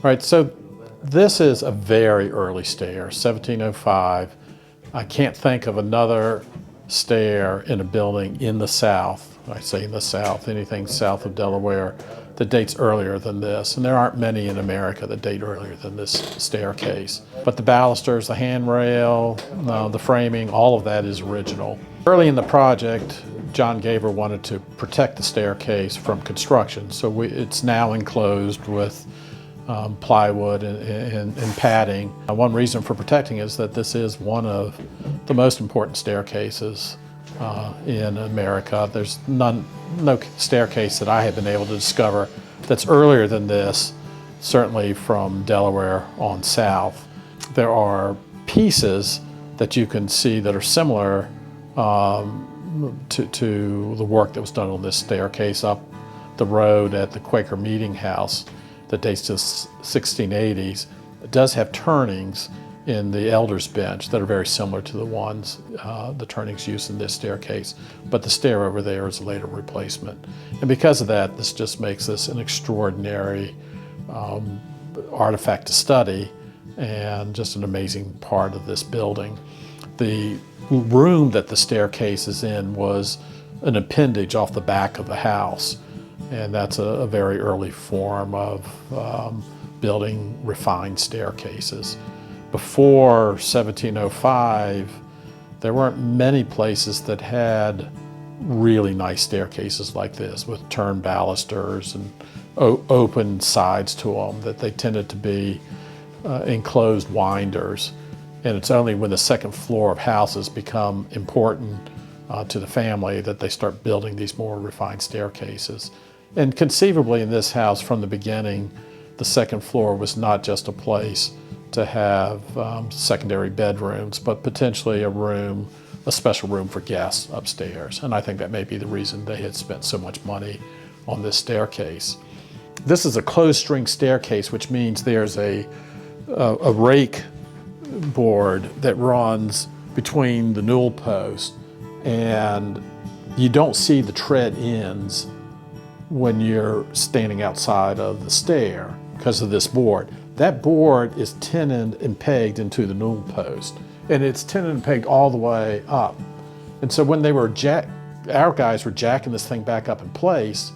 Right, so this is a very early stair, 1705. I can't think of another stair in a building in the South, I say in the South, anything south of Delaware, that dates earlier than this. And there aren't many in America that date earlier than this staircase. But the balusters, the handrail, the framing, all of that is original. Early in the project, John Gaver wanted to protect the staircase from construction, so it's now enclosed with plywood and padding. One reason for protecting is that this is one of the most important staircases in America. There's no staircase that I have been able to discover that's earlier than this, certainly from Delaware on south. There are pieces that you can see that are similar to the work that was done on this staircase up the road at the Quaker Meeting House that dates to the 1680s. It does have turnings in the elder's bench that are very similar to the ones, the turnings used in this staircase, but the stair over there is a later replacement. And because of that, this just makes this an extraordinary artifact to study and just an amazing part of this building. The room that the staircase is in was an appendage off the back of the house, and that's a very early form of building refined staircases. Before 1705, there weren't many places that had really nice staircases like this with turned balusters and open sides to them, that they tended to be enclosed winders. And it's only when the second floor of houses become important to the family that they start building these more refined staircases. And conceivably in this house from the beginning, the second floor was not just a place to have secondary bedrooms, but potentially a special room for guests upstairs. And I think that may be the reason they had spent so much money on this staircase. This is a closed string staircase, which means there's a rake board that runs between the newel post, and you don't see the tread ends when you're standing outside of the stair because of this board. That board is tenoned and pegged into the newel post, and it's tenoned and pegged all the way up. And so when our guys were jacking this thing back up in place,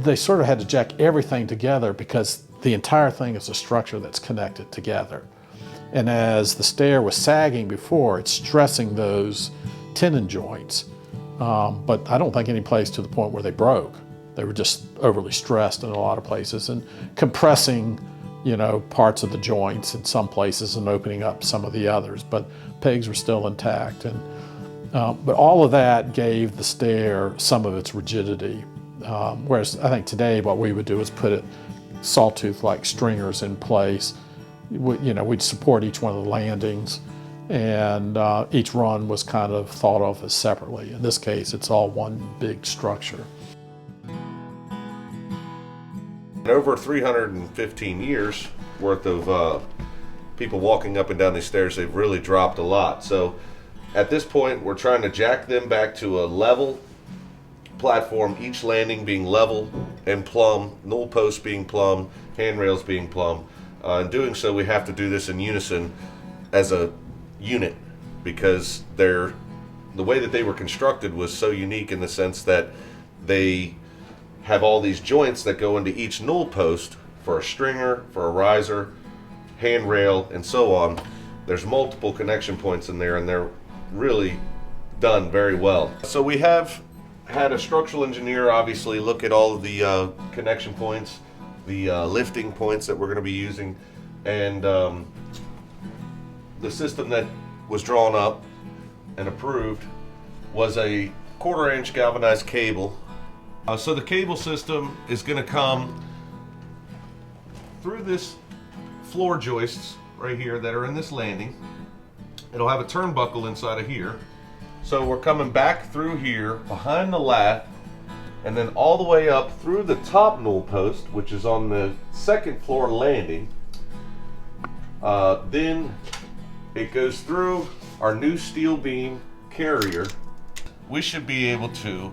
they sort of had to jack everything together because the entire thing is a structure that's connected together. And as the stair was sagging before, it's stressing those tenon joints. But I don't think any place to the point where they broke. They were just overly stressed in a lot of places and compressing, parts of the joints in some places and opening up some of the others, but pegs were still intact. And but all of that gave the stair some of its rigidity. Whereas I think today what we would do is put sawtooth-like stringers in place. We'd support each one of the landings, and each run was kind of thought of as separately. In this case, it's all one big structure. Over 315 years worth of people walking up and down these stairs, they've really dropped a lot. So at this point, we're trying to jack them back to a level platform, each landing being level and plumb, newel posts being plumb, handrails being plumb. In doing so, we have to do this in unison as a unit because the way that they were constructed was so unique in the sense that they have all these joints that go into each newel post for a stringer, for a riser, handrail, and so on. There's multiple connection points in there, and they're really done very well. So we have had a structural engineer obviously look at all of the connection points, the lifting points that we're going to be using, and the system that was drawn up and approved was a 1/4 inch galvanized cable. So the cable system is going to come through this floor joists right here that are in this landing. It'll have a turnbuckle inside of here. So we're coming back through here behind the lat and then all the way up through the top newel post, which is on the second floor landing. Then it goes through our new steel beam carrier. We should be able to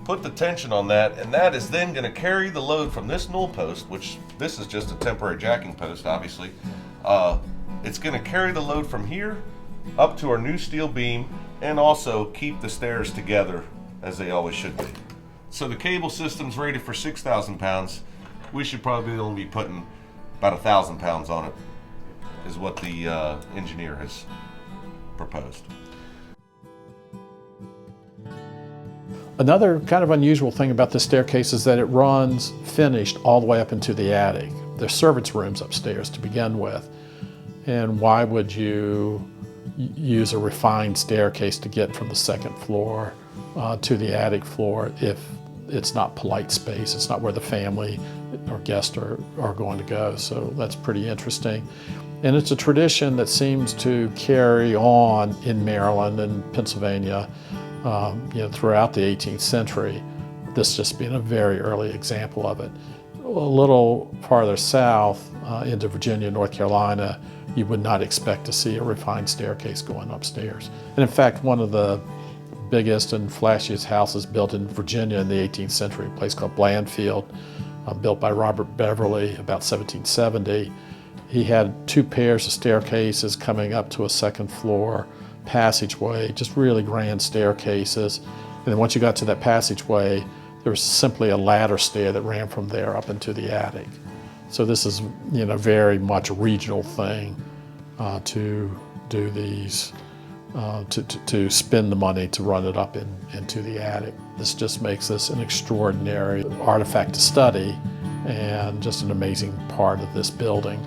put the tension on that, and that is then going to carry the load from this null post, which this is just a temporary jacking post, obviously. It's going to carry the load from here up to our new steel beam and also keep the stairs together as they always should be. So the cable system's rated for 6,000 pounds. We should probably only be putting about 1,000 pounds on it, is what the engineer has proposed. Another kind of unusual thing about this staircase is that it runs finished all the way up into the attic. There's servants' rooms upstairs to begin with. And why would you use a refined staircase to get from the second floor to the attic floor if it's not polite space? It's not where the family or guests are going to go. So that's pretty interesting. And it's a tradition that seems to carry on in Maryland and Pennsylvania throughout the 18th century, this just being a very early example of it. A little farther south into Virginia, North Carolina, you would not expect to see a refined staircase going upstairs. And in fact, one of the biggest and flashiest houses built in Virginia in the 18th century, a place called Blandfield, built by Robert Beverly about 1770. He had 2 pairs of staircases coming up to a second floor passageway, just really grand staircases. And then once you got to that passageway, there was simply a ladder stair that ran from there up into the attic. So this is, very much a regional thing to do these, to spend the money to run it up into the attic. This just makes this an extraordinary artifact to study and just an amazing part of this building.